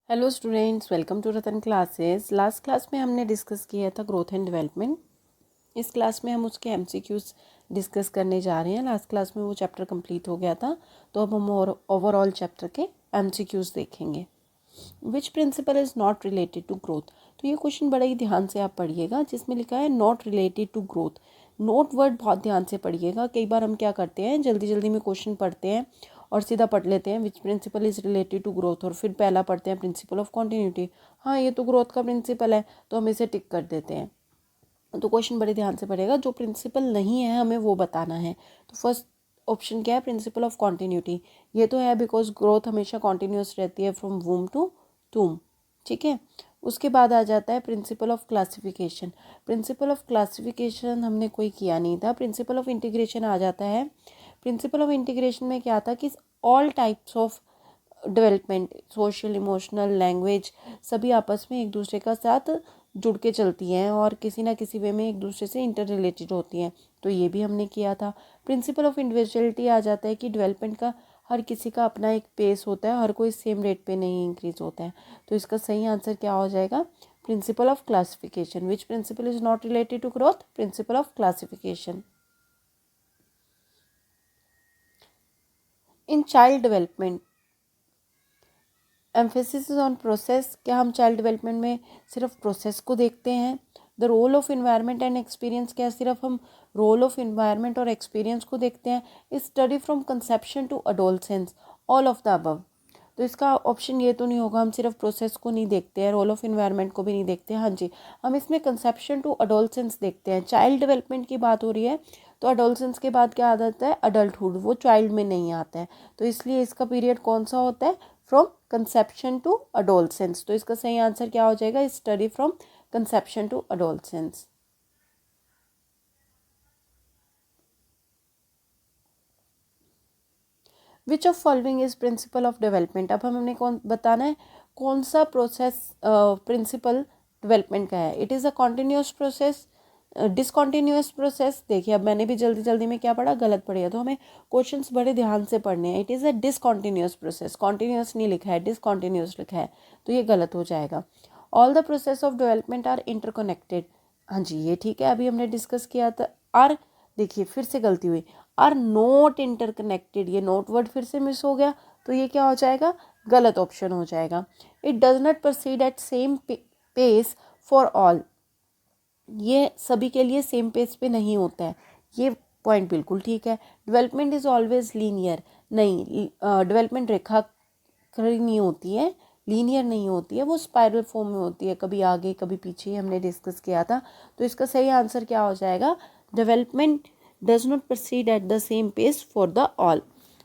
Hello students, welcome to Ratan classes. Last class में हमने discuss किया था ग्रोथ एंड डेवलपमेंट। इस क्लास में हम उसके एमसीक्यूज डिस्कस करने जा रहे हैं। लास्ट क्लास में वो चैप्टर कंप्लीट हो गया था, तो अब हम ओवरऑल चैप्टर के एमसीक्यूज देखेंगे। Which principle is not related to growth. तो ये क्वेश्चन बड़ा ही ध्यान से आप पढ़िएगा, जिसमें लिखा है not related to growth. Not word बहुत ध्यान से पढ़िएगा। कई बार हम क्या करते हैं, जल्दी जल्दी में क्वेश्चन पढ़ते हैं और सीधा पढ़ लेते हैं which principle is related to growth, और फिर पहला पढ़ते हैं प्रिंसिपल ऑफ कॉन्टिन्यूटी। हाँ, ये तो ग्रोथ का प्रिंसिपल है, तो हम इसे टिक कर देते हैं। तो क्वेश्चन बड़े ध्यान से पढ़ेगा, जो प्रिंसिपल नहीं है हमें वो बताना है। तो फर्स्ट ऑप्शन क्या है, प्रिंसिपल ऑफ कॉन्टिन्यूटी। ये तो है बिकॉज ग्रोथ हमेशा कॉन्टिन्यूस रहती है फ्रॉम वूम टू टूम, ठीक है। उसके बाद आ जाता है principal of classification. Principal of classification हमने कोई किया नहीं था। प्रिंसिपल ऑफ इंटीग्रेशन आ जाता है। प्रिंसिपल ऑफ इंटीग्रेशन में क्या था कि all types of development, social, emotional, language, सभी आपस में एक दूसरे का साथ जुड़ के चलती हैं और किसी ना किसी वे में एक दूसरे से इंटर रिलेटेड होती हैं। तो ये भी हमने किया था। प्रिंसिपल ऑफ इंडिविजुअलिटी आ जाता है कि डेवलपमेंट का हर किसी का अपना एक पेस होता है, हर कोई सेम रेट पे नहीं इंक्रीज होता है। तो इसका सही आंसर क्या हो जाएगा, principle of classification. Which principle is not related to growth, principle of classification. In child development emphasis on process. क्या हम चाइल्ड डेवलपमेंट में सिर्फ प्रोसेस को देखते हैं। The role of environment and experience. क्या सिर्फ हम रोल ऑफ इन्वायरमेंट और एक्सपीरियंस को देखते हैं। इस study from conception to adolescence, all of the above. तो इसका ऑप्शन ये तो नहीं होगा हम सिर्फ प्रोसेस को नहीं देखते हैं, रोल ऑफ इन्वायरमेंट को भी नहीं देखते हैं। हाँ जी, हम इसमें कंसेप्शन टू अडोलसेंस देखते हैं। चाइल्ड डेवलपमेंट की बात हो रही है, तो अडोलसेंस के बाद क्या आ जाता है, अडल्टहुड। वो चाइल्ड में नहीं आता है, तो इसलिए इसका पीरियड कौन सा होता है, फ्रॉम कंसेप्शन टू अडोलसेंस। तो इसका सही आंसर क्या हो जाएगा, study from conception to adolescence. Which of following is principle of development. अब हमने कौन बताना है, कौन सा प्रोसेस प्रिंसिपल डेवलपमेंट का है। It is a continuous process, discontinuous process. देखिए, अब मैंने भी जल्दी जल्दी में क्या पढ़ा, गलत पढ़ी है, तो हमें क्वेश्चंस बड़े ध्यान से पढ़ने हैं। It is a discontinuous process, continuous नहीं लिखा है, डिसकॉन्टिन्यूस लिखा है, तो ये गलत हो जाएगा। All the process of development are interconnected. हाँ जी, ये ठीक है, अभी हमने डिस्कस किया था। आर, देखिए फिर से गलती हुई, आर नोट इंटरकनेक्टेड। ये नोट वर्ड फिर से मिस हो गया, तो ये क्या हो जाएगा, गलत ऑप्शन हो जाएगा। It does not proceed at same pace for all. ये सभी के लिए सेम पेस पे नहीं होता है, ये पॉइंट बिल्कुल ठीक है। Development is always linear. नहीं, डेवलपमेंट रेखा नहीं होती है, लीनियर नहीं होती है, वो स्पाइरल फॉर्म में होती है, कभी आगे कभी पीछे, हमने डिस्कस किया था। तो इसका सही आंसर क्या हो जाएगा, development does not proceed at the same pace for the all.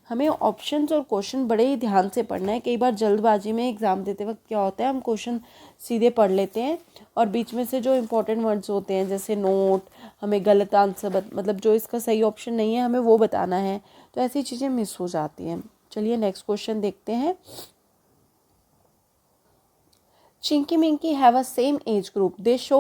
हमें ऑप्शंस और क्वेश्चन बड़े ही ध्यान से पढ़ना है। कई बार जल्दबाजी में एग्ज़ाम देते वक्त क्या होता है, हम क्वेश्चन सीधे पढ़ लेते हैं और बीच में से जो इंपॉर्टेंट वर्ड्स होते हैं जैसे नोट, हमें गलत आंसर मतलब जो इसका सही ऑप्शन नहीं है हमें वो बताना है, तो ऐसी चीज़ें मिस हो जाती हैं। चलिए नेक्स्ट क्वेश्चन देखते हैं। Chinky Minky have a same age group. They show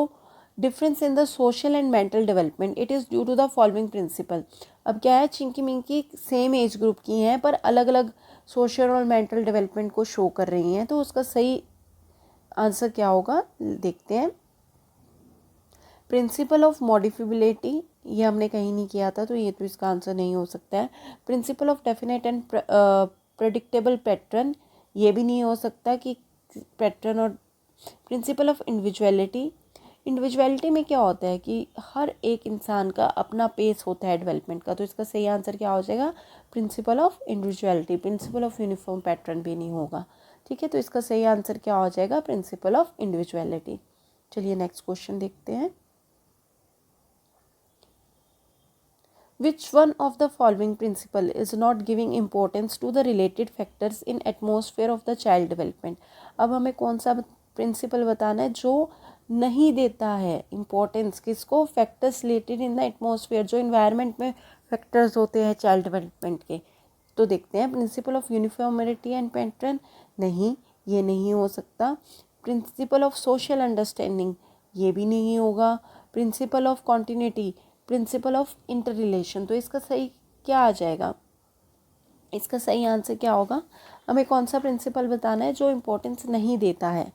difference in the social and mental development. It is due to the following principle. अब क्या है, Chinki Minki same age group की हैं पर अलग अलग सोशल और मेंटल डेवलपमेंट को शो कर रही हैं, तो उसका सही आंसर क्या होगा, देखते हैं। प्रिंसिपल ऑफ मॉडिफिबिलिटी, ये हमने कहीं नहीं किया था, तो ये तो इसका आंसर नहीं हो सकता है। Principle of definite and predictable pattern, ये भी नहीं हो सकता कि पैटर्न। और प्रिंसिपल ऑफ इंडिविजुअलिटी, इंडिविजुअलिटी में क्या होता है कि हर एक इंसान का अपना पेस होता है डेवलपमेंट का, तो इसका सही आंसर क्या हो जाएगा, principle of individuality. Principle of uniform pattern भी नहीं होगा, ठीक है। तो इसका सही आंसर क्या हो जाएगा, प्रिंसिपल ऑफ इंडिविजुअलिटी। चलिए नेक्स्ट क्वेश्चन देखते हैं। Which one of the following principle is not giving importance to the related factors in atmosphere of the child development? अब हमें कौन सा प्रिंसिपल बताना है जो नहीं देता है इम्पोर्टेंस, किसको, factors related in the atmosphere, जो इन्वायरमेंट में फैक्टर्स होते हैं चाइल्ड डेवलपमेंट के। तो देखते हैं, principle of uniformity and pattern, नहीं, ये नहीं हो सकता। प्रिंसिपल ऑफ सोशल अंडरस्टैंडिंग, ये भी नहीं होगा। Principle of continuity, principle of inter relation, तो इसका सही क्या आ जाएगा, इसका सही आंसर क्या होगा, हमें कौन सा प्रिंसिपल बताना है जो इम्पोर्टेंस नहीं देता है,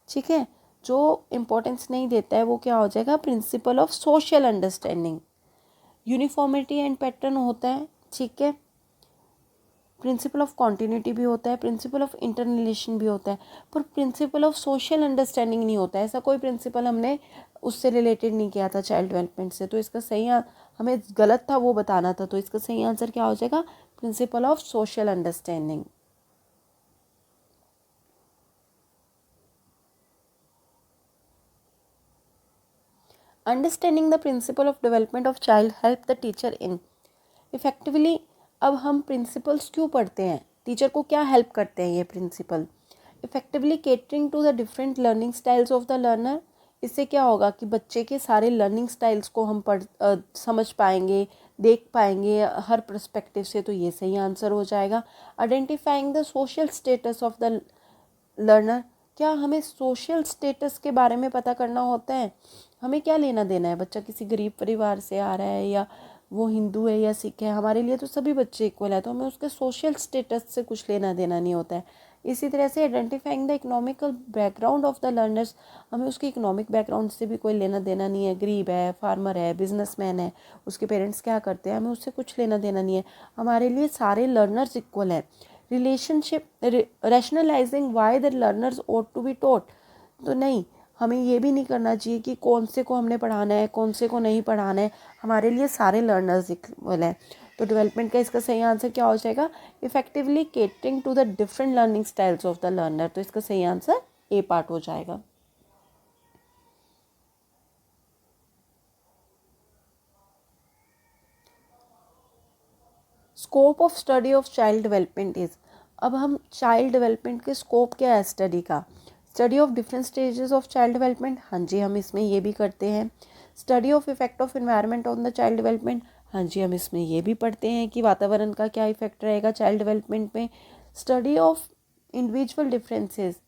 ठीक है। जो इम्पोर्टेंस नहीं देता है वो क्या हो जाएगा, principle of social understanding. Uniformity and pattern होता है, ठीक है। प्रिंसिपल ऑफ कॉन्टिन्यूटी भी होता है, प्रिंसिपल ऑफ इंटररिलेशन भी होता है, पर प्रिंसिपल ऑफ सोशल अंडरस्टैंडिंग नहीं होता है। ऐसा कोई प्रिंसिपल हमने उससे रिलेटेड नहीं किया था चाइल्ड डेवलपमेंट से, तो इसका सही हमें गलत था वो बताना था, तो इसका सही आंसर क्या हो जाएगा, principle of social understanding. Understanding the principal of development of child help the teacher in effectively. अब हम प्रिंसिपल्स क्यों पढ़ते हैं, टीचर को क्या हेल्प करते हैं ये principle, effectively catering to the different learning styles of the learner. इससे क्या होगा कि बच्चे के सारे लर्निंग स्टाइल्स को हम समझ पाएंगे, देख पाएंगे हर पर्सपेक्टिव से, तो ये सही आंसर हो जाएगा। Identifying the social status of the learner, क्या हमें सोशल स्टेटस के बारे में पता करना होता है, हमें क्या लेना देना है, बच्चा किसी गरीब परिवार से आ रहा है या वो हिंदू है या सिख है, हमारे लिए तो सभी बच्चे इक्वल है, तो हमें उसके सोशल स्टेटस से कुछ लेना देना नहीं होता है। इसी तरह से identifying the economical background of the learners, हमें उसके इकोनॉमिक बैकग्राउंड से भी कोई लेना देना नहीं है, गरीब है, फार्मर है, बिजनेसमैन है, उसके पेरेंट्स क्या करते हैं, हमें उससे कुछ लेना देना नहीं है, हमारे लिए सारे लर्नर्स इक्वल हैं। Relationship rationalizing why the learners ought to be taught, तो नहीं, हमें ये भी नहीं करना चाहिए कि कौन से को हमने पढ़ाना है कौन से को नहीं पढ़ाना है, हमारे लिए सारे लर्नर्स इक्वल हैं। तो डेवलपमेंट का इसका सही आंसर क्या हो जाएगा, effectively catering to the different learning styles of the learner, तो इसका सही आंसर ए पार्ट हो जाएगा। Scope of study of child development is, अब हम चाइल्ड डेवलपमेंट के स्कोप क्या है स्टडी का, study of different stages of child development, हाँ जी हम इसमें ये भी करते हैं। Study of effect of environment on the child development, हाँ जी हम इसमें ये भी पढ़ते हैं कि वातावरण का क्या इफेक्ट रहेगा चाइल्ड डेवलपमेंट में। स्टडी ऑफ इंडिविजुअल डिफरेंसेस,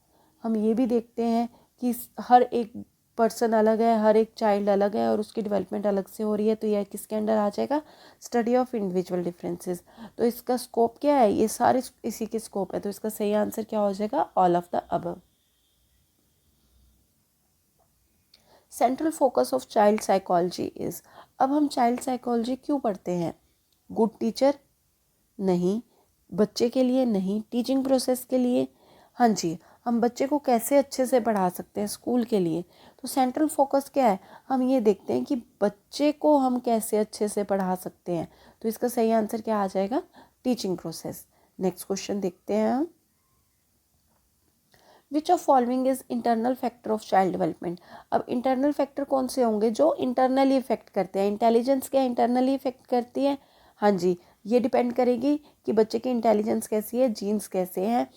हम ये भी देखते हैं कि हर एक पर्सन अलग है, हर एक चाइल्ड अलग है और उसकी डेवलपमेंट अलग से हो रही है, तो यह किसके अंडर आ जाएगा, स्टडी ऑफ इंडिविजुअल डिफरेंसेस। तो इसका स्कोप क्या है, ये सारे इसी के स्कोप है, तो इसका सही आंसर क्या हो जाएगा, all of the above. Central focus of child psychology is, अब हम चाइल्ड साइकोलॉजी क्यों पढ़ते हैं, गुड टीचर नहीं, बच्चे के लिए नहीं, टीचिंग प्रोसेस के लिए, हाँ जी हम बच्चे को कैसे अच्छे से पढ़ा सकते हैं स्कूल के लिए, तो सेंट्रल फोकस क्या है, हम ये देखते हैं कि बच्चे को हम कैसे अच्छे से पढ़ा सकते हैं, तो इसका सही आंसर क्या आ जाएगा, टीचिंग प्रोसेस। नेक्स्ट क्वेश्चन देखते हैं हम, विच of following is internal factor of child development. अब इंटरनल फैक्टर कौन से होंगे, जो इंटरनली इफेक्ट करते हैं, इंटेलिजेंस क्या इंटरनली इफेक्ट करती है, हाँ जी ये डिपेंड करेगी कि बच्चे की इंटेलिजेंस कैसी है, जीन्स कैसे हैं,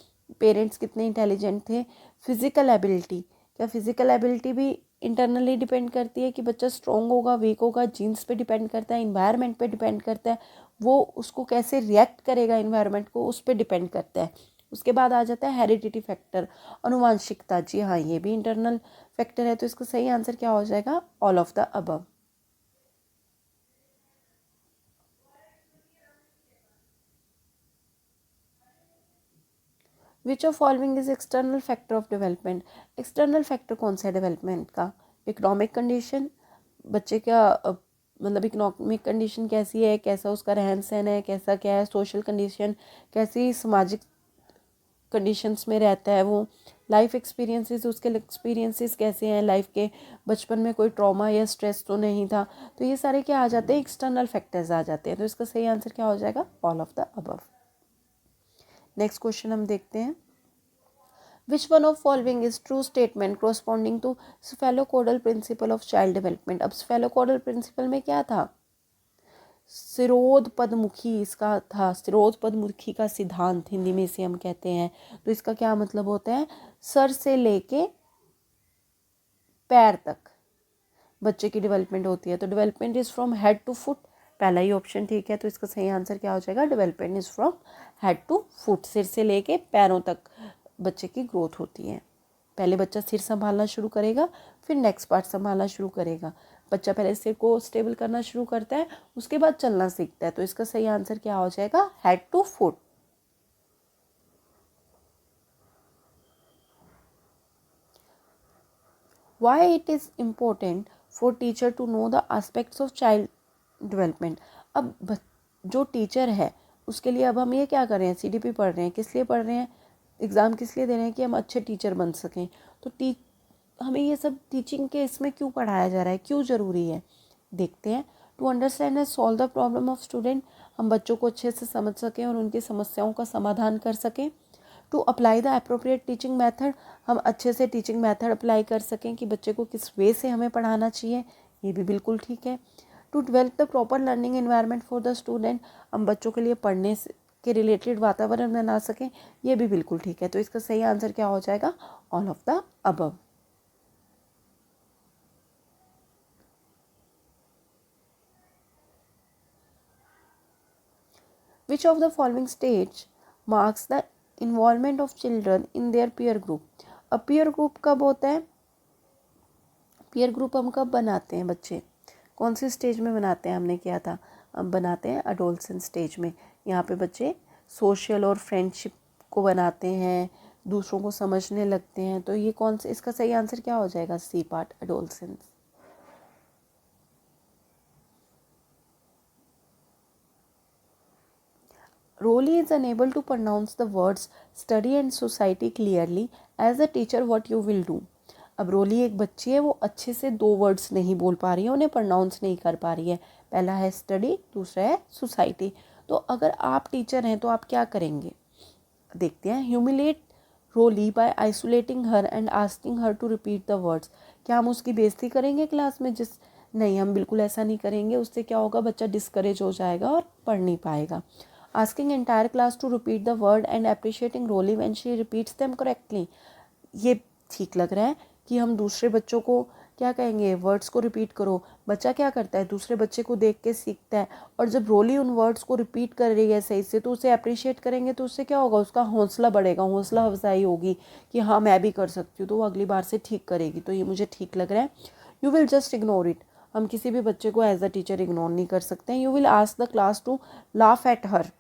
पेरेंट्स कितने इंटेलिजेंट थे। फिजिकल एबिलिटी, क्या फिजिकल एबिलिटी भी इंटरनली डिपेंड करती है कि बच्चा स्ट्रॉन्ग होगा वीक होगा, जीन्स पे डिपेंड करता है, इन्वायरमेंट पे डिपेंड करता है, वो उसको कैसे रिएक्ट करेगा इन्वायरमेंट को उस पर डिपेंड करता है। उसके बाद आ जाता है हेरिडिटी फैक्टर, अनुवांशिकता, जी हाँ ये भी इंटरनल फैक्टर है, तो इसका सही आंसर क्या हो जाएगा, all of the above. Which of following is external factor of development, external factor कौन सा है डेवलपमेंट का, इकोनॉमिक कंडीशन, बच्चे का मतलब इकोनॉमिक कंडीशन कैसी है, कैसा उसका रहन सहन है, कैसा क्या है, सोशल कंडीशन कैसी, सामाजिक कंडीशंस में रहता है वो, लाइफ एक्सपीरियंसेस, उसके एक्सपीरियंसेस कैसे हैं लाइफ के, बचपन में कोई ट्रॉमा या स्ट्रेस तो नहीं था, तो ये सारे क्या आ जाते हैं, एक्सटर्नल फैक्टर्स आ जाते हैं, तो इसका सही आंसर क्या हो जाएगा, all of the above. Next question हम देखते हैं, which one of following is true statement corresponding to cephalocaudal principle of child development. अब स्फेलोकोडल प्रिंसिपल में क्या था, सिरोध पदमुखी इसका था, सिरोध पदमुखी का सिद्धांत हिंदी में इसे हम कहते हैं, तो इसका क्या मतलब होता है, सर से लेके पैर तक बच्चे की डेवलपमेंट होती है, तो development is from head to foot, पहला ही ऑप्शन ठीक है, तो इसका सही आंसर क्या हो जाएगा, development is from head to foot, सिर से लेके पैरों तक बच्चे की ग्रोथ होती है। पहले बच्चा सिर संभालना शुरू करेगा, फिर नेक्स्ट पार्ट संभालना शुरू करेगा, बच्चा पहले सिर को स्टेबल करना शुरू करता है, उसके बाद चलना सीखता है, तो इसका सही आंसर क्या हो जाएगा, head to foot. Why it is important for teacher to know the aspects of child development. अब जो टीचर है उसके लिए अब हम ये क्या कर रहे हैं, CDP पढ़ रहे हैं, किस लिए पढ़ रहे हैं, एग्ज़ाम किस लिए दे रहे हैं कि हम अच्छे टीचर बन सकें। तो हमें ये सब टीचिंग के इसमें क्यों पढ़ाया जा रहा है, क्यों ज़रूरी है, देखते हैं। To understand and solve the problem of student, हम बच्चों को अच्छे से समझ सकें और उनकी समस्याओं का समाधान कर सकें। To apply the appropriate teaching method, हम अच्छे से टीचिंग मेथड अप्लाई कर सकें कि बच्चे को किस वे से हमें पढ़ाना चाहिए, ये भी बिल्कुल ठीक है। To develop the proper learning environment for the student, हम बच्चों के लिए पढ़ने के रिलेटेड वातावरण बना सकें, ये भी बिल्कुल ठीक है। तो इसका सही आंसर क्या हो जाएगा, all of the above. Which of the following stage marks the involvement of children in their peer group? अब peer group कब होता है, peer group हम कब बनाते हैं, बच्चे कौन सी स्टेज में बनाते हैं, हमने किया था, हम बनाते हैं एडोलसेंट स्टेज में। यहाँ पे बच्चे सोशल और फ्रेंडशिप को बनाते हैं, दूसरों को समझने लगते हैं। तो ये कौन से, इसका सही आंसर क्या हो जाएगा, C part, adolescence. Rolly is unable to pronounce the words study and society clearly. As a teacher, what you will do? अब रोली एक बच्ची है, वो अच्छे से 2 वर्ड्स नहीं बोल पा रही है, उन्हें प्रोनाउंस नहीं कर पा रही है। पहला है स्टडी, दूसरा है सोसाइटी। तो अगर आप टीचर हैं तो आप क्या करेंगे, देखते हैं। Humiliate Rolly by isolating her and asking her to repeat the words. क्या हम उसकी बेइज्जती करेंगे क्लास में, नहीं, हम बिल्कुल ऐसा नहीं करेंगे। उससे क्या होगा, बच्चा डिस्करेज हो जाएगा और पढ़ नहीं पाएगा। Asking entire class to repeat the word and appreciating Rolly when she repeats them correctly, ये ठीक लग रहा है कि हम दूसरे बच्चों को क्या कहेंगे, वर्ड्स को रिपीट करो। बच्चा क्या करता है, दूसरे बच्चे को देख के सीखता है, और जब रोली उन वर्ड्स को रिपीट कर रही है सही से तो उसे अप्रिशिएट करेंगे, तो उससे क्या होगा, उसका हौसला बढ़ेगा, हौसला अफजाई होगी कि हाँ मैं भी कर सकती हूँ, तो वो अगली बार से ठीक करेगी। तो ये मुझे ठीक लग रहा है। You will just ignore it, हम किसी भी बच्चे को एज अ टीचर इग्नोर नहीं कर सकते हैं। You will ask the class to laugh at her,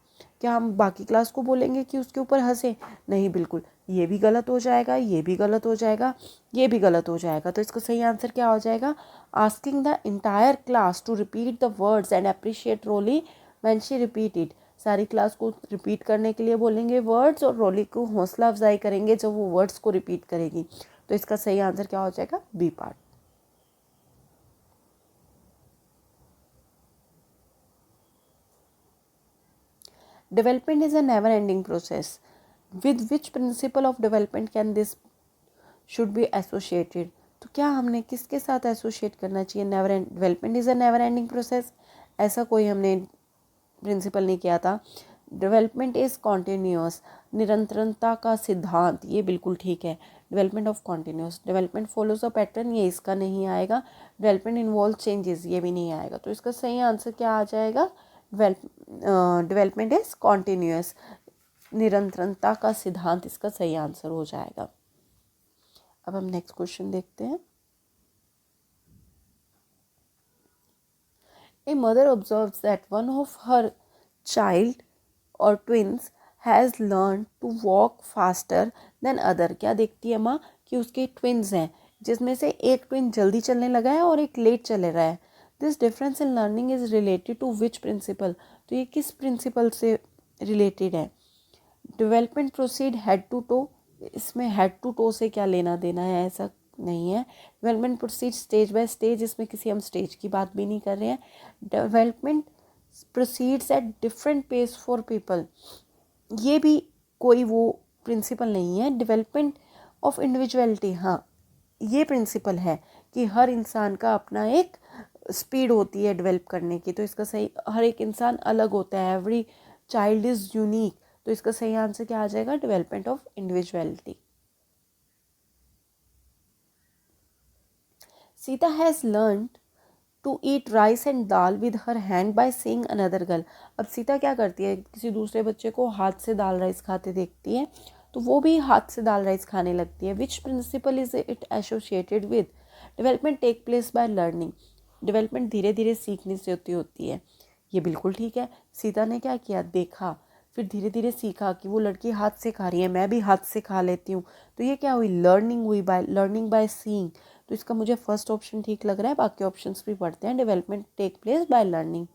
क्या हम बाकी क्लास को बोलेंगे कि उसके ऊपर हंसे, नहीं, बिल्कुल, ये भी गलत हो जाएगा, ये भी गलत हो जाएगा, ये भी गलत हो जाएगा। तो इसका सही आंसर क्या हो जाएगा, asking the entire class to repeat the words and appreciate Rolly when she repeat it. सारी क्लास को रिपीट करने के लिए बोलेंगे वर्ड्स, और रोली को हौसला अफजाई करेंगे जब वो वर्ड्स को रिपीट करेगी। तो इसका सही आंसर क्या हो जाएगा, B part. Development is a never-ending process. With which principle of development can this should be associated? तो क्या हमने किसके साथ एसोशिएट करना चाहिए, development is a never ending process, ऐसा कोई हमने प्रिंसिपल नहीं किया था। डेवलपमेंट इज़ कॉन्टीन्यूअस, निरंतरता का सिद्धांत, ये बिल्कुल ठीक है। Development of continuous, development follows a pattern, ये इसका नहीं आएगा। डेवलपमेंट इन्वॉल्व चेंजेस, ये भी नहीं आएगा। तो इसका सही आंसर क्या आ जाएगा, डेवलपमेंट इज कॉन्टीन्यूअस, निरंतरता का सिद्धांत इसका सही आंसर हो जाएगा। अब हम नेक्स्ट क्वेश्चन देखते हैं। A mother observes that one of her child और twins has learn to walk faster than other. क्या देखती है माँ कि उसके ट्विंस हैं, जिसमें से एक ट्विन जल्दी चलने लगा है और एक लेट चले रहा है। This difference in learning is related to which principle, तो ये किस प्रिंसिपल से रिलेटेड है। Development proceed head to toe, इसमें हेड टू टो से क्या लेना देना है, ऐसा नहीं है। Development proceed stage by stage, इसमें किसी हम स्टेज की बात भी नहीं कर रहे हैं। Development proceeds at different pace for people, ये भी कोई वो प्रिंसिपल नहीं है। डेवलपमेंट ऑफ इंडिविजुअलिटी, हाँ ये प्रिंसिपल है कि हर इंसान का अपना एक स्पीड होती है डेवलप करने की। तो इसका सही, हर एक इंसान अलग होता है, एवरी चाइल्ड इज़ यूनिक। तो इसका सही आंसर क्या आ जाएगा, development of individuality. Sita has learn to eat rice and dal with her hand by seeing another girl. अब सीता क्या करती है, किसी दूसरे बच्चे को हाथ से दाल राइस खाते देखती है, तो वो भी हाथ से दाल राइस खाने लगती है। Which principle is it associated with. Development take place by learning, development धीरे धीरे सीखने से होती है, ये बिल्कुल ठीक है। सीता ने क्या किया, देखा, फिर धीरे धीरे सीखा कि वो लड़की हाथ से खा रही है, मैं भी हाथ से खा लेती हूँ। तो ये क्या हुई, लर्निंग हुई, बाय लर्निंग बाय सीइंग। तो तो इसका मुझे फर्स्ट ऑप्शन ठीक लग रहा है, बाकी ऑप्शंस भी पढ़ते हैं। Development take place by learning.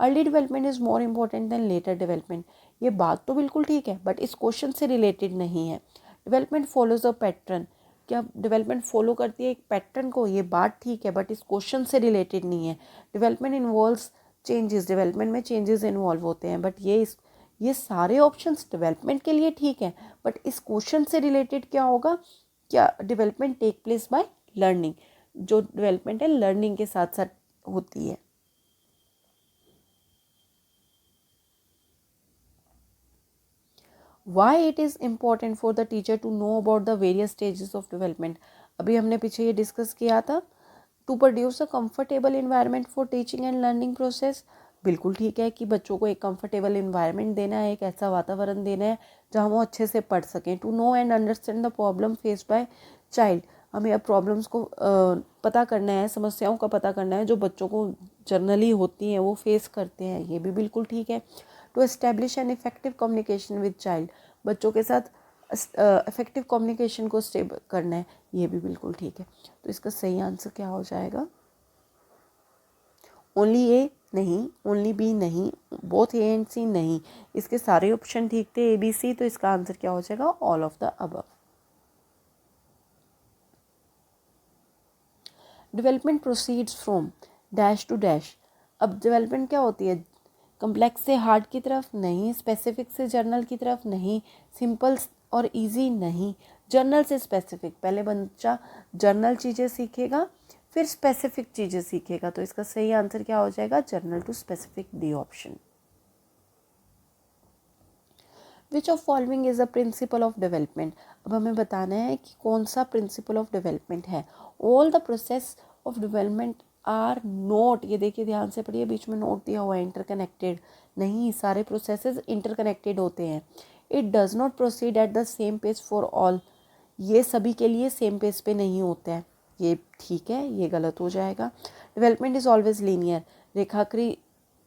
Early development is more important than later development. ये बात तो बिल्कुल ठीक है, बट इस क्वेश्चन से रिलेटेड नहीं है। Development follows a pattern. क्या डेवलपमेंट फॉलो करती है एक पैटर्न को? ये बात ठीक है, बट इस क्वेश्चन से रिलेटेड नहीं है। Development involves changes. डेवलपमेंट में चेंजेस इन्वॉल्व होते हैं, बट ये सारे ऑप्शंस डेवलपमेंट के लिए ठीक है, बट इस क्वेश्चन से रिलेटेड क्या होगा? क्या development take place by learning. जो डेवलपमेंट है लर्निंग के साथ साथ होती है। Why it is important for the teacher to know about the various stages of development? अभी हमने पीछे ये डिस्कस किया था। To produce a comfortable environment for teaching and learning process. बिल्कुल ठीक है कि बच्चों को एक कंफर्टेबल इन्वायरमेंट देना है, एक ऐसा वातावरण देना है जहाँ वो अच्छे से पढ़ सकें। To know and understand the problem face by child. हमें अब प्रॉब्लम्स को पता करना है, समस्याओं का पता करना है जो बच्चों को जनरली होती हैं, वो फेस करते हैं। ये भी बिल्कुल ठीक है। To establish an effective communication with child. बच्चों के साथ इफेक्टिव कम्युनिकेशन को स्टेबल करना है। ये भी बिल्कुल ठीक है। तो इसका सही आंसर क्या हो जाएगा? ओनली ए नहीं, ओनली बी नहीं, बोथ ए एंड सी नहीं। इसके सारे ऑप्शन ठीक थे, ए बी सी। तो इसका आंसर क्या हो जाएगा? All of the above. Development proceeds from dash to dash. अब डेवलपमेंट क्या होती है? कम्प्लेक्स से हार्ड की तरफ नहीं, स्पेसिफिक से जर्नल की तरफ नहीं, सिंपल और इजी नहीं, जर्नल से स्पेसिफिक। पहले बच्चा जर्नल चीज़ें सीखेगा, फिर स्पेसिफिक चीज़ें सीखेगा। तो इसका सही आंसर क्या हो जाएगा? General to specific, D option. Which of following is a principle of development. अब हमें बताना है कि कौन सा प्रिंसिपल ऑफ डेवलपमेंट है। All the process of development are not, ये देखिए ध्यान से पढ़िए, बीच में नोट दिया हुआ है इंटरकनेक्टेड। नहीं, सारे प्रोसेसेस इंटरकनेक्टेड होते हैं। It does not proceed at the same page for all. ये सभी के लिए सेम पेज पे नहीं होता है। ये ठीक है, ये गलत हो जाएगा। Development is always linear. रेखाकृति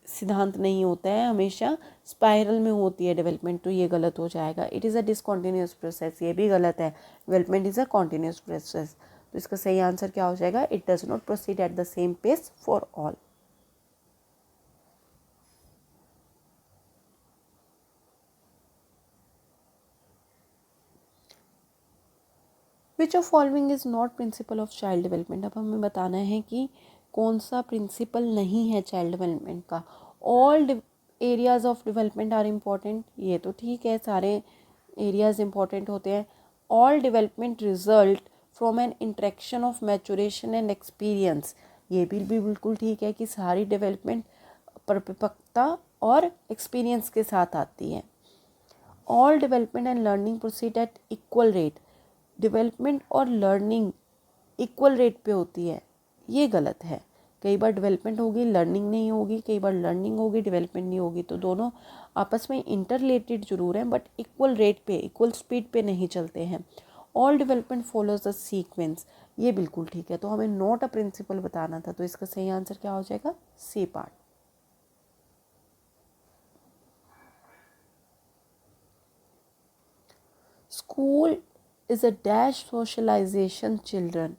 सिद्धांत नहीं होता है, हमेशा स्पाइरल में होती है डेवलपमेंट। तो ये गलत हो जाएगा। It is a discontinuous process. ये भी गलत है। Development is a continuous process. तो इसका सही आंसर क्या हो जाएगा? It does not proceed at the same pace for all. Which of following is not principle of child development. अब हमें बताना है कि कौन सा प्रिंसिपल नहीं है चाइल्ड डेवलपमेंट का। All areas of development are important. ये तो ठीक है, सारे एरियाज इम्पॉर्टेंट होते हैं। All development result from an interaction of maturation and experience. ये भी बिल्कुल ठीक है कि सारी डेवलपमेंट परिपक्वता और एक्सपीरियंस के साथ आती है। All development and learning proceed at equal rate. Development और लर्निंग इक्वल रेट पे होती है, ये गलत है। कई बार डेवलपमेंट होगी, लर्निंग नहीं होगी, कई बार लर्निंग होगी, डेवलपमेंट नहीं होगी। तो दोनों आपस में इंटररिलेटेड जरूर हैं, बट इक्वल रेट पे, इक्वल स्पीड पे नहीं चलते हैं। All development follows the sequence. ये बिल्कुल ठीक है। तो हमें नॉट अ प्रिंसिपल बताना था। तो इसका सही आंसर क्या हो जाएगा? C part. School is a dash socialization children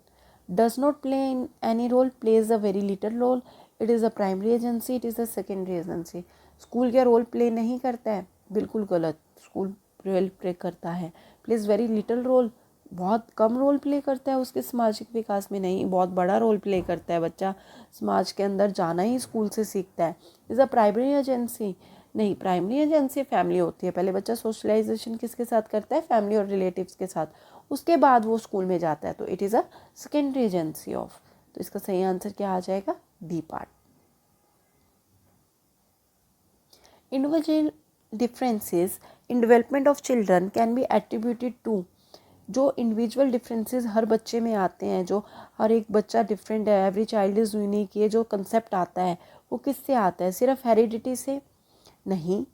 does not play in any role, plays a very little role, it is a primary agency, it is a secondary agency। School क्या role play नहीं करता है? बिल्कुल गलत। School role play करता है, plays very little role, बहुत कम role play करता है उसके सामाजिक विकास में। नहीं, बहुत बड़ा रोल प्ले करता है। बच्चा समाज के अंदर जाना ही स्कूल से सीखता है। Is a primary agency. नहीं, प्राइमरी एजेंसी फैमिली होती है। पहले बच्चा सोशलाइजेशन किसके साथ करता है? फैमिली और रिलेटिव्स के साथ। उसके बाद वो स्कूल में जाता है। तो it is a secondary agency of. तो इसका सही आंसर क्या आ जाएगा? D part. Individual differences in development of children can be attributed to. जो इंडिविजुअल डिफरेंसेस हर बच्चे में आते हैं, जो हर एक बच्चा डिफरेंट है, एवरी चाइल्ड इज़ यूनिक, ये जो कंसेप्ट आता है वो किससे आता है? सिर्फ हेरिडिटी से नहीं,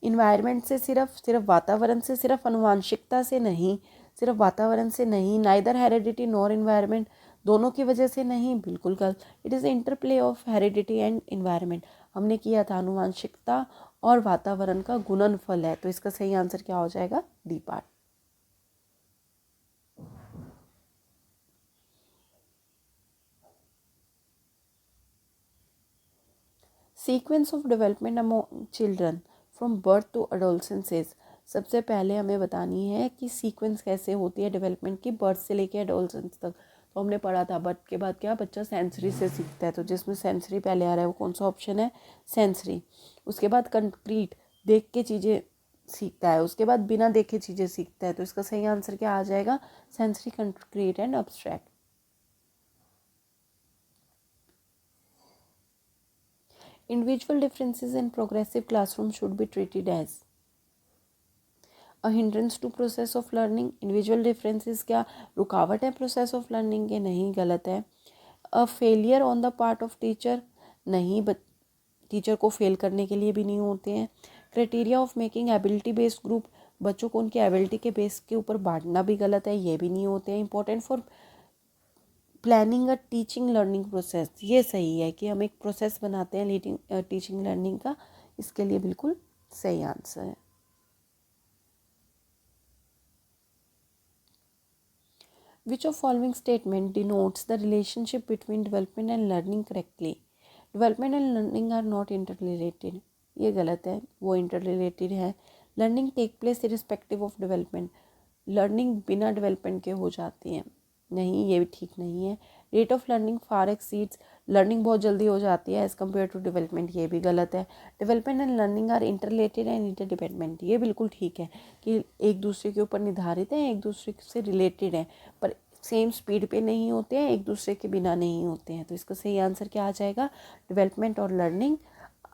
इन्वायरमेंट से, सिर्फ वातावरण से, सिर्फ अनुवांशिकता से नहीं, सिर्फ वातावरण से नहीं, नाइदर हेरिडिटी नॉर इन्वायरमेंट, दोनों की वजह से नहीं, बिल्कुल गलत। It is interplay of heredity and environment. हमने किया था अनुवांशिकता और वातावरण का गुणनफल है। तो इसका सही आंसर क्या हो जाएगा? D part. Sequence of development among children from birth to adolescences. सबसे पहले हमें बतानी है कि सीक्वेंस कैसे होती है डेवलपमेंट की बर्थ से लेके एडोलसेंस तक। तो हमने पढ़ा था बर्थ के बाद क्या बच्चा सेंसरी से सीखता है, तो जिसमें सेंसरी पहले आ रहा है वो कौन सा ऑप्शन है, सेंसरी। उसके बाद कंक्रीट, देख के चीज़ें सीखता है, उसके बाद बिना देखे चीज़ें सीखता है, तो इसका सही आंसर क्या आ जाएगा, sensory, concrete and abstract. Individual differences in progressive classroom should be treated as a hindrance to process of learning। individual differences क्या रुकावट है process of learning के, नहीं, गलत है। a failure on the part of teacher, नहीं, teacher को fail करने के लिए भी नहीं होते हैं। Criteria of making ability based group, बच्चों को उनकी एबिलिटी के बेस के ऊपर बांटना भी गलत है, ये भी नहीं होते हैं। Important for planning a teaching learning process, ये सही है कि हम एक प्रोसेस बनाते हैं टीचिंग लर्निंग का, इसके लिए बिल्कुल सही आंसर है। Which of following statement denotes the relationship between development and learning correctly? Development and learning are not interrelated, ये गलत है, वो interrelated है। Learning take place irrespective of development, learning बिना डेवलपमेंट के हो जाती है, नहीं, ये भी ठीक नहीं है। Rate of learning far exceeds, learning बहुत जल्दी हो जाती है एज़ कम्पेयर टू डेवलपमेंट, ये भी गलत है। Development and learning are interrelated and interdependent, ये बिल्कुल ठीक है कि एक दूसरे के ऊपर निर्धारित है, एक दूसरे से रिलेटेड है, पर सेम स्पीड पे नहीं होते हैं, एक दूसरे के बिना नहीं होते हैं। तो इसका सही आंसर क्या आ जाएगा, डेवलपमेंट और learning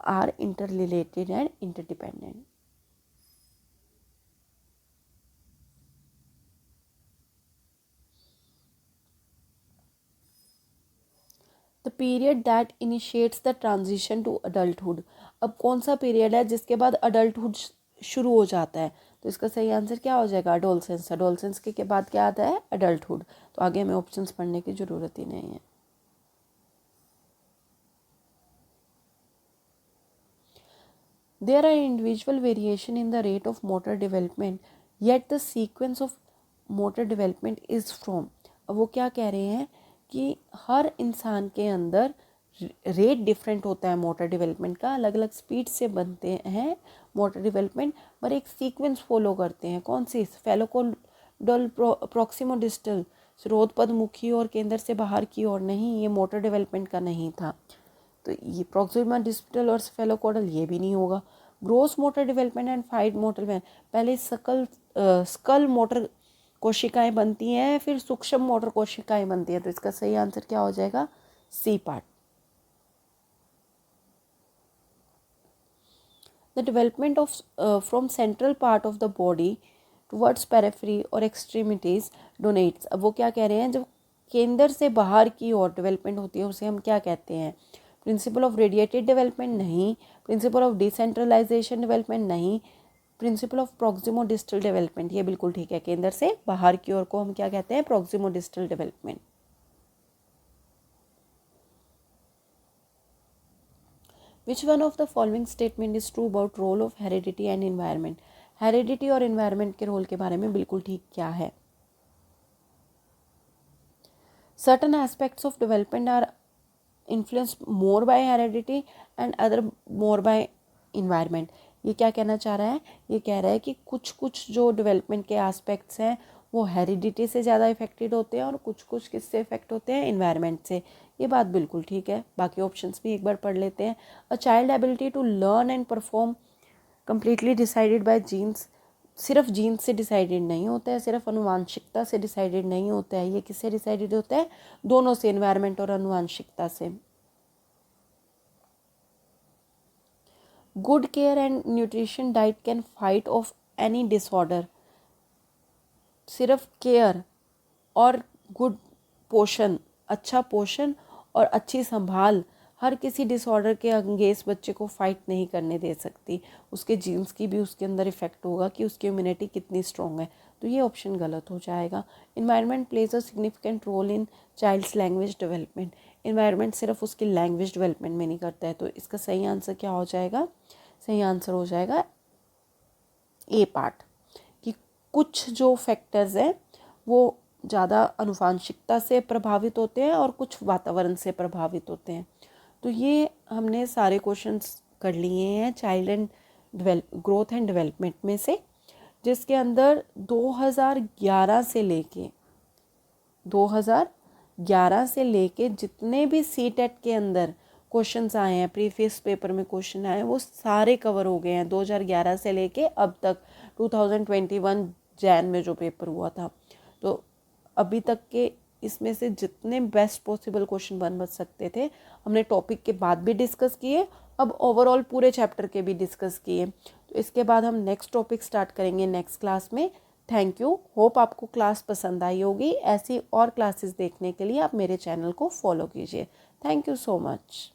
are interrelated and interdependent. The period that initiates the transition to adulthood, अब कौन सा पीरियड है जिसके बाद अडल्टहुड शुरू हो जाता है, तो इसका सही आंसर क्या हो जाएगा, अडोलसेंस। अडोलसेंस के बाद क्या आता है, अडल्टहुड। तो आगे हमें ऑप्शंस पढ़ने की ज़रूरत ही नहीं है। There are individual variation in the rate of motor development yet the sequence of motor development is from, अब वो क्या कह रहे हैं कि हर इंसान के अंदर रेट डिफरेंट होता है मोटर डेवलपमेंट का, अलग अलग स्पीड से बनते हैं मोटर डेवलपमेंट, पर एक सीक्वेंस फॉलो करते हैं, कौन सी, फेलोकोडल प्रॉक्सिमोडिस्टल, स्रोतपद मुखी और केंद्र से बाहर की ओर, नहीं, ये मोटर डेवलपमेंट का नहीं था, तो ये प्रॉक्सिमोडिस्टल और फेलोकोडल ये भी नहीं होगा। Gross motor development and fine motor development, पहले स्कल मोटर कोशिकाएं बनती हैं, फिर सूक्ष्म मोटर कोशिकाएं बनती हैं, तो इसका सही आंसर क्या हो जाएगा, C part. The development of from central part of the body towards periphery और एक्सट्रीमिटीज डोनेट्स, अब वो क्या कह रहे हैं, जब केंद्र से बाहर की ओर डेवलपमेंट होती है उसे हम क्या कहते हैं, प्रिंसिपल ऑफ रेडिएटेड डेवलपमेंट, नहीं, प्रिंसिपल ऑफ डिसेंट्रलाइजेशन डेवलपमेंट, नहीं, प्रिंसिपल ऑफ प्रॉक्सिमोडिस्टल डेवलपमेंट, ये बिल्कुल ठीक है, केंद्र से बाहर की ओर को हम क्या कहते हैं, प्रॉक्सिमोडिस्टल development. Which one of the following statement is true about role of heredity and environment? Heredity और environment के रोल के बारे में बिल्कुल ठीक क्या है। Certain aspects of development are influenced more by heredity and other more by environment, ये क्या कहना चाह रहा है, ये कह रहा है कि कुछ कुछ जो डेवलपमेंट के एस्पेक्ट्स हैं वो हेरिडिटी से ज़्यादा इफेक्टेड होते हैं और कुछ कुछ किससे इफेक्ट होते हैं, इन्वायरमेंट से, ये बात बिल्कुल ठीक है। बाकी ऑप्शंस भी एक बार पढ़ लेते हैं। A child ability to learn and perform completely decided by genes, सिर्फ जीन्स से डिसाइडेड नहीं होता है, सिर्फ अनुवांशिकता से डिसाइडेड नहीं होता है, ये किससे डिसाइडेड होता है, दोनों से, एनवायरनमेंट और अनुवांशिकता से। Good care and nutrition diet can fight of any disorder, सिर्फ केयर और गुड पोषण, अच्छा पोषण और अच्छी संभाल हर किसी डिसऑर्डर के अगेंस्ट बच्चे को फाइट नहीं करने दे सकती, उसके जीन्स की भी उसके अंदर इफेक्ट होगा कि उसकी इम्यूनिटी कितनी स्ट्रॉन्ग है, तो ये ऑप्शन गलत हो जाएगा। Environment plays a significant role in child's language development, environment सिर्फ उसकी लैंग्वेज डेवलपमेंट में नहीं करता है, तो इसका सही आंसर क्या हो जाएगा, सही आंसर हो जाएगा ए पार्ट, कि कुछ जो फैक्टर्स हैं वो ज़्यादा अनुवांशिकता से प्रभावित होते हैं और कुछ वातावरण से प्रभावित होते हैं। तो ये हमने सारे क्वेश्चंस कर लिए हैं child and growth and development में से, जिसके अंदर 2011 से लेके जितने भी सीटेट के अंदर क्वेश्चंस आए हैं, प्रीवियस पेपर में क्वेश्चन आए हैं, वो सारे कवर हो गए हैं 2011 से लेके अब तक 2021 जैन में जो पेपर हुआ था। तो अभी तक के इसमें से जितने बेस्ट पॉसिबल क्वेश्चन बन सकते थे हमने टॉपिक के बाद भी डिस्कस किए, अब ओवरऑल पूरे चैप्टर के भी डिस्कस किए। तो इसके बाद हम नेक्स्ट टॉपिक स्टार्ट करेंगे नेक्स्ट क्लास में। थैंक यू, होप आपको क्लास पसंद आई होगी। ऐसी और क्लासेस देखने के लिए आप मेरे चैनल को फॉलो कीजिए। Thank you so much.